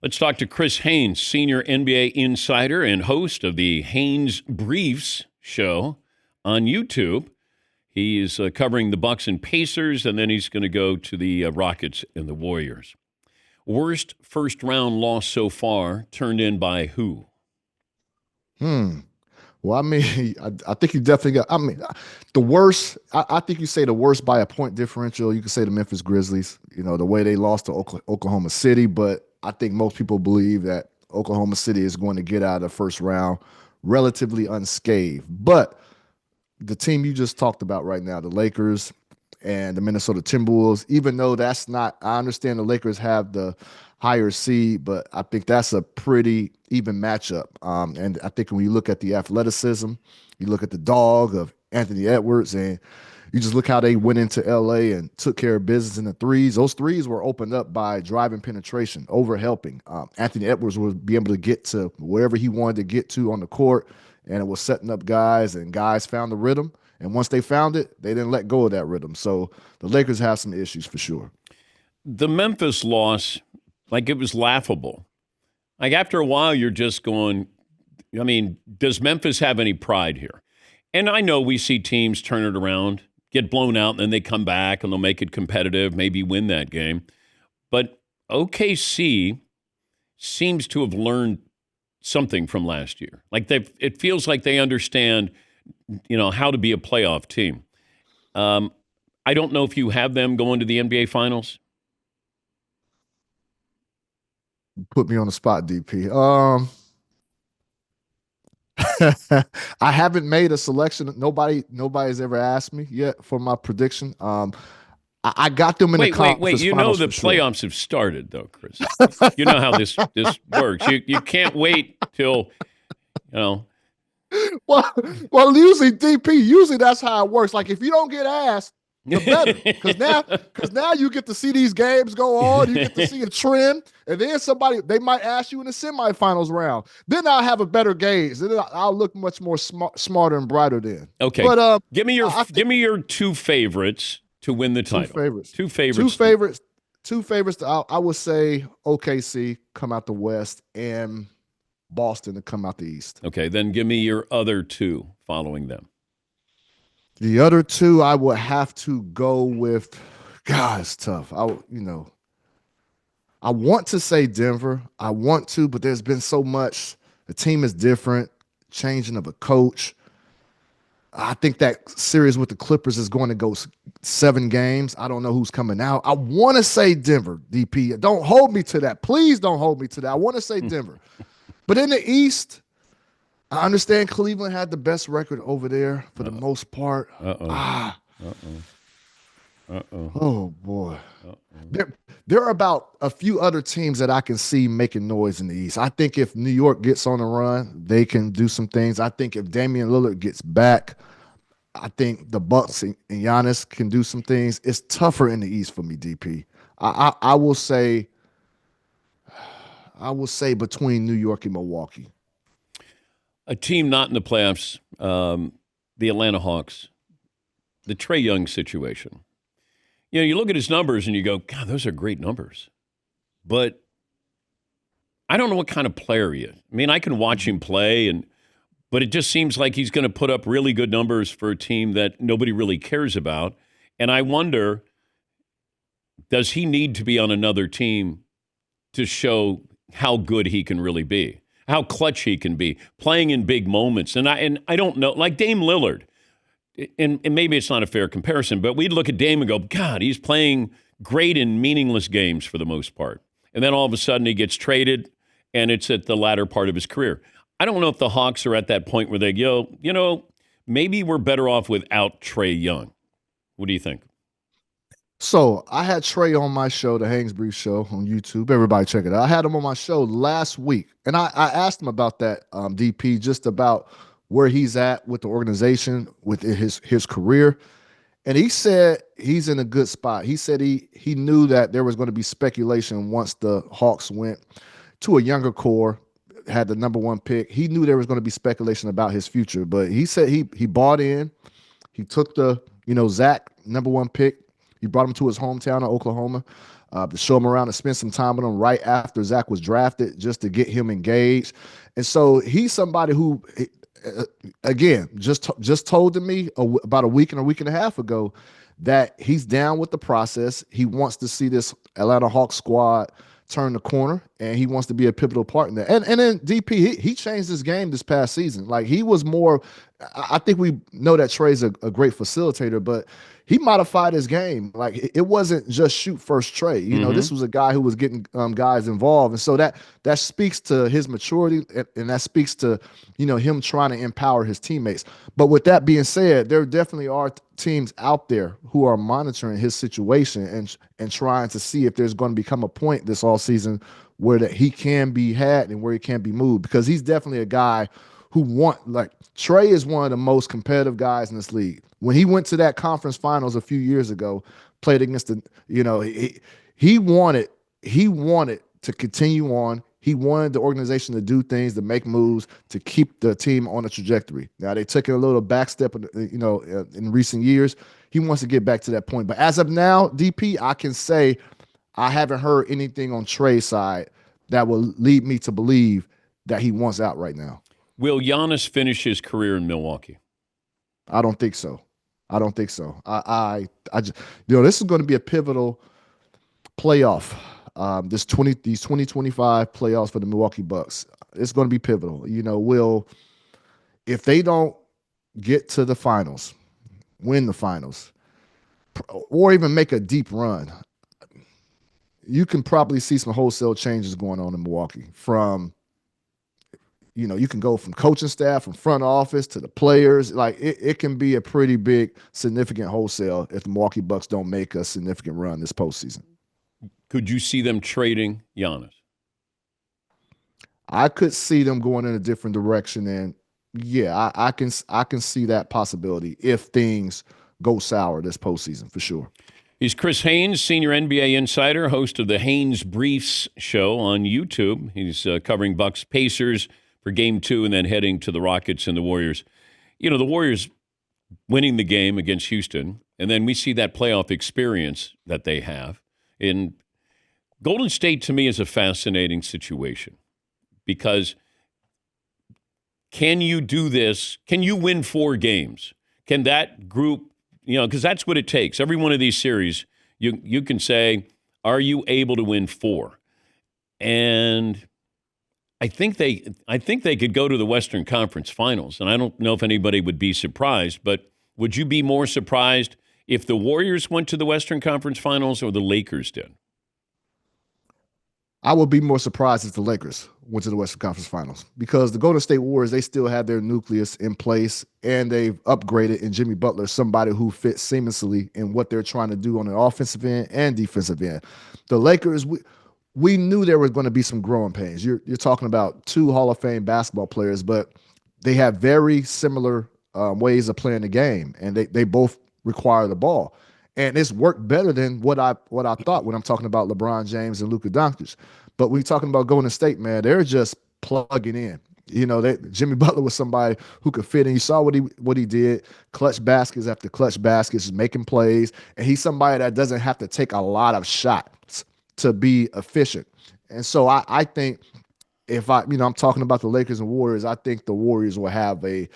Let's talk to Chris Haynes, senior NBA insider and host of the Haynes Briefs show on YouTube. He is covering the Bucks and Pacers, and then he's going to go to the Rockets and the Warriors. Worst first-round loss so far, turned in by who? Well, I mean, I think you definitely got. I mean, the worst. I think you say the worst by a point differential. You could say the Memphis Grizzlies. You know the way they lost to Oklahoma City, but I think most people believe that Oklahoma City is going to get out of the first round relatively unscathed. But the team you just talked about right now, the Lakers and the Minnesota Timberwolves, even though that's not, I understand the Lakers have the higher seed, but I think that's a pretty even matchup. And I think when you look at the athleticism, you look at the dog of Anthony Edwards, and you just look how they went into LA and took care of business in the threes. Those threes were opened up by driving penetration, over helping. Anthony Edwards would be able to get to wherever he wanted to get to on the court, and it was setting up guys, and guys found the rhythm. And once they found it, they didn't let go of that rhythm. So the Lakers have some issues for sure. The Memphis loss, like, it was laughable. Like, after a while, you're just going, I mean, does Memphis have any pride here? And I know we see teams turn it around, get blown out, and then they come back and they'll make it competitive, maybe win that game. But OKC seems to have learned something from last year. Like, it feels like they understand, how to be a playoff team. I don't know if you have them going to the NBA Finals. Put me on the spot, DP. I haven't made a selection. Nobody's ever asked me yet for my prediction. I got them in the conference Wait. You know finals the for sure. playoffs have started, though, Chris. You know how this works. You can't wait till, Well, usually DP. That's how it works. Like if you don't get asked, the better, because now you get to see these games go on. You get to see a trend, and then they might ask you in the semifinals round. Then I'll have a better gauge. Then I'll look much more smarter and brighter. Then Okay, but give me your two favorites to win the title. Two favorites. Two favorites. I would say OKC come out the West and Boston to come out the East. Okay, then give me your other two following them. The other two, I would have to go with. God, it's tough. I want to say Denver. I want to, but there's been so much. The team is different. Changing of a coach. I think that series with the Clippers is going to go 7 games. I don't know who's coming out. I want to say Denver, DP. Don't hold me to that. Please don't hold me to that. I want to say Denver. But in the East, I understand Cleveland had the best record over there for the most part. Oh, boy. There are about a few other teams that I can see making noise in the East. I think if New York gets on a run, they can do some things. I think if Damian Lillard gets back, I think the Bucks and Giannis can do some things. It's tougher in the East for me, DP. I will say between New York and Milwaukee. A team not in the playoffs, the Atlanta Hawks, the Trae Young situation. You look at his numbers and you go, God, those are great numbers. But I don't know what kind of player he is. I mean, I can watch him play, but it just seems like he's going to put up really good numbers for a team that nobody really cares about. And I wonder, does he need to be on another team to show how good he can really be, how clutch he can be, playing in big moments? And I don't know, like Dame Lillard. And maybe it's not a fair comparison, but we'd look at Dame and go, God, he's playing great in meaningless games for the most part. And then all of a sudden he gets traded, and it's at the latter part of his career. I don't know if the Hawks are at that point where they go, maybe we're better off without Trae Young. What do you think? So I had Trae on my show, the Haynes Brief Show on YouTube. Everybody check it out. I had him on my show last week, and I asked him about that, DP, just about where he's at with the organization, with his career. And he said he's in a good spot. He said he knew that there was going to be speculation once the Hawks went to a younger core, had the number 1 pick. He knew there was going to be speculation about his future, but he said he bought in. He took the, Zach number 1 pick. He brought him to his hometown of Oklahoma. to show him around and spend some time with him right after Zach was drafted, just to get him engaged. And so he's somebody who, again, just told to me about a week and a half ago that he's down with the process. He wants to see this Atlanta Hawks squad turn the corner, and he wants to be a pivotal part in that. And then DP, he changed his game this past season. Like, he was more. I think we know that Trey's a great facilitator, but he modified his game. Like, it wasn't just shoot first Trey. You know, this was a guy who was getting guys involved, and so that speaks to his maturity, and that speaks to, you know, him trying to empower his teammates. But with that being said, there definitely are teams out there who are monitoring his situation and trying to see if there's going to become a point this all season where that he can be had and where he can be moved, because he's definitely a guy who like, Trey is one of the most competitive guys in this league. When he went to that conference finals a few years ago, played against the, you know, he wanted to continue on. He wanted the organization to do things, to make moves, to keep the team on a trajectory. Now, they took it a little back step, you know, in recent years. He wants to get back to that point. But as of now, DP, I can say I haven't heard anything on Trey's side that will lead me to believe that he wants out right now. Will Giannis finish his career in Milwaukee? I don't think so. I just, you know, this is going to be a pivotal playoff. These 2025 playoffs for the Milwaukee Bucks. It's going to be pivotal. You know, if they don't get to the finals, win the finals, or even make a deep run, you can probably see some wholesale changes going on in Milwaukee. From, you know, you can go from coaching staff, from front office to the players. Like, it can be a pretty big, significant wholesale if the Milwaukee Bucks don't make a significant run this postseason. Could you see them trading Giannis? I could see them going in a different direction, and yeah, I can see that possibility if things go sour this postseason, for sure. He's Chris Haynes, senior NBA insider, host of the Haynes Briefs show on YouTube. He's covering Bucks Pacers for Game 2 and then heading to the Rockets and the Warriors. You know, the Warriors winning the game against Houston, and then we see that playoff experience that they have. In Golden State, to me, is a fascinating situation because can you do this? Can you win 4 games? Can that group, you know, because that's what it takes. Every one of these series, you can say, are you able to win 4? And I think they could go to the Western Conference Finals, and I don't know if anybody would be surprised, but would you be more surprised if the Warriors went to the Western Conference Finals or the Lakers did? I would be more surprised if the Lakers went to the Western Conference Finals, because the Golden State Warriors, they still have their nucleus in place, and they've upgraded in Jimmy Butler, somebody who fits seamlessly in what they're trying to do on the offensive end and defensive end. The Lakers, we knew there was going to be some growing pains. You're talking about 2 Hall of Fame basketball players, but they have very similar ways of playing the game, and they both require the ball. And it's worked better than what I thought when I'm talking about LeBron James and Luka Doncic. But when you're talking about Golden State, man, they're just plugging in. You know, Jimmy Butler was somebody who could fit in. You saw what he did, clutch baskets after clutch baskets, making plays. And he's somebody that doesn't have to take a lot of shots to be efficient. And so I think if I'm talking about the Lakers and Warriors, I think the Warriors will have a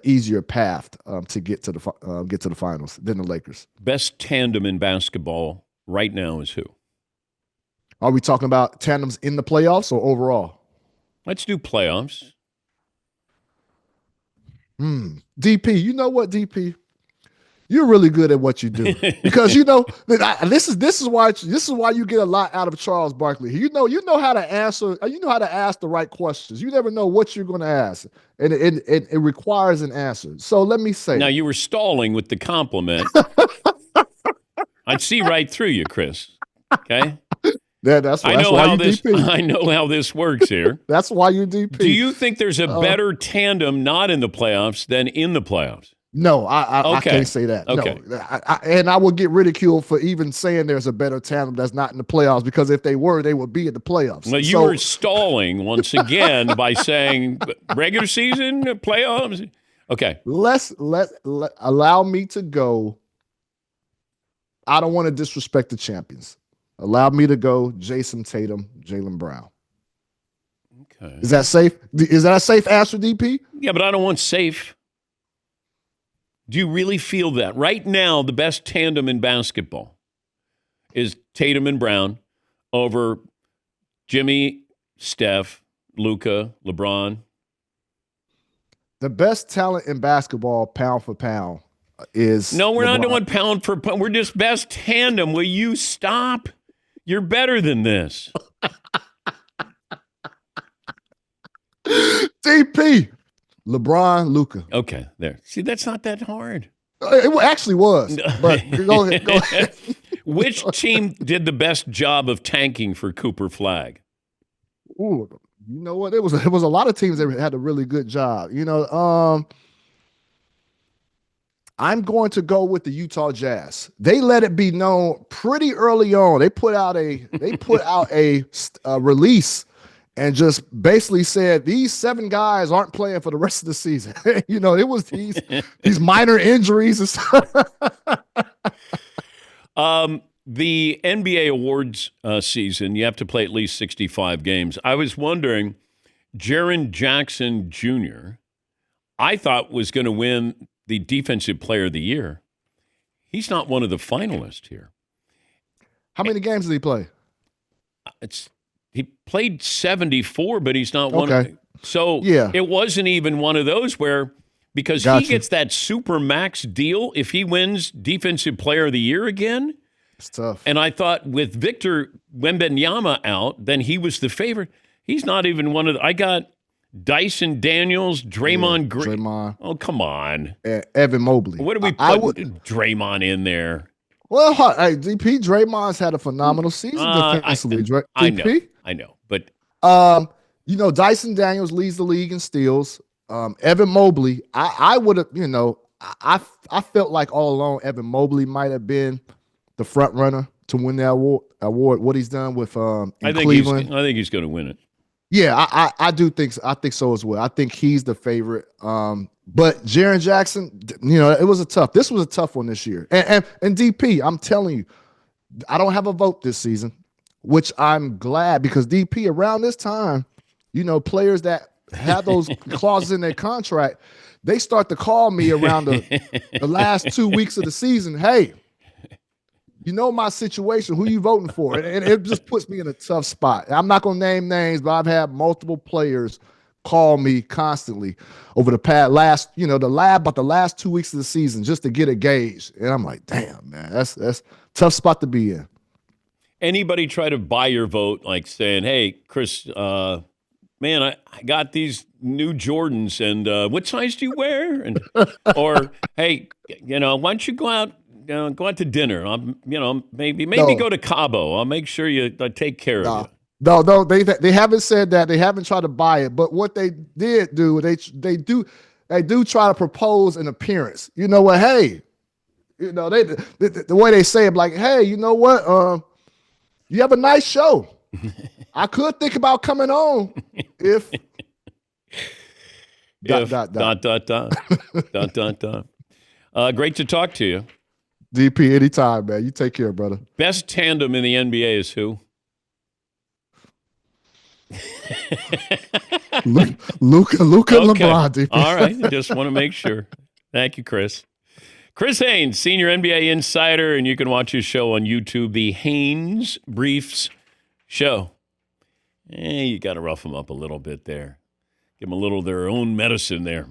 easier path to get to the finals than the Lakers. Best tandem in basketball right now is who? Are we talking about tandems in the playoffs or overall? Let's do playoffs. DP, you know what, DP? You're really good at what you do, because you know this is why you get a lot out of Charles Barkley. You know how to answer. You know how to ask the right questions. You never know what you're going to ask, and it requires an answer. So let me say. Now, you were stalling with the compliment. I'd see right through you, Chris. Okay. Yeah, that's why you DP. I know how this works here. That's why you DP. Do you think there's a better tandem not in the playoffs than in the playoffs? No, I can't say that. Okay. No, and I would get ridiculed for even saying there's a better tandem that's not in the playoffs, because if they were, they would be in the playoffs. Well, you were stalling once again by saying regular season, playoffs. Okay. Allow me to go. I don't want to disrespect the champions. Allow me to go Jason Tatum, Jaylen Brown. Okay. Is that safe? Is that a safe answer, DP? Yeah, but I don't want safe. Do you really feel that? Right now, the best tandem in basketball is Tatum and Brown over Jimmy, Steph, Luka, LeBron. The best talent in basketball, pound for pound, is No, we're not LeBron. doing pound for pound. We're just best tandem. Will you stop? You're better than this. DP, LeBron, Luka. Okay, there. See, that's not that hard. It actually was, but go ahead. Go ahead. Which team did the best job of tanking for Cooper Flag? Ooh, you know what? It was a lot of teams that had a really good job. I'm going to go with the Utah Jazz. They let it be known pretty early on. They put out a release and just basically said these 7 guys aren't playing for the rest of the season. It was these minor injuries and stuff. The NBA awards season, you have to play at least 65 games. I was wondering, Jaren Jackson Jr., I thought was going to win the Defensive Player of the Year. He's not one of the finalists here. How many games did he play? He played 74, but he's not one. Okay. So Yeah. It wasn't even one of those where, because Gotcha. he gets that super max deal if he wins Defensive Player of the Year again. It's tough. And I thought with Victor Wembanyama out, then he was the favorite. He's not even one of the. I got Dyson Daniels, Draymond Green. Draymond. Oh, come on. Evan Mobley. What do we put Draymond in there? Well, hey, DP, Draymond's had a phenomenal season defensively. I know. But Dyson Daniels leads the league in steals. Evan Mobley, I would have, I felt like all along Evan Mobley might have been the front runner to win the award. What he's done with Cleveland. I think he's going to win it. Yeah, I do think. I think so as well. I think he's the favorite. But Jaren Jackson, it was this was a tough one this year. And DP, I'm telling you, I don't have a vote this season, which I'm glad, because DP, around this time, players that have those clauses in their contract, they start to call me around the last 2 weeks of the season. Hey, my situation. Who you voting for? And it just puts me in a tough spot. I'm not going to name names, but I've had multiple players call me constantly over the last 2 weeks of the season just to get a gauge. And I'm like, damn, man, that's a tough spot to be in. Anybody try to buy your vote, like saying, hey, Chris, man, I got these new Jordans, and what size do you wear? Or, hey, why don't you go out to dinner? Maybe go to Cabo. I'll make sure you take care of you. No, they haven't said that. They haven't tried to buy it. But what they did do, they do try to propose an appearance. You know what? Hey, the way they say it, like, hey, you know what? You have a nice show. I could think about coming on if. Great to talk to you. DP, anytime, man. You take care, brother. Best tandem in the NBA is who? Luka, LeBron. DP. All right. Just want to make sure. Thank you, Chris. Chris Haynes, senior NBA insider, and you can watch his show on YouTube, the Haynes Briefs Show. You got to rough them up a little bit there. Give them a little of their own medicine there.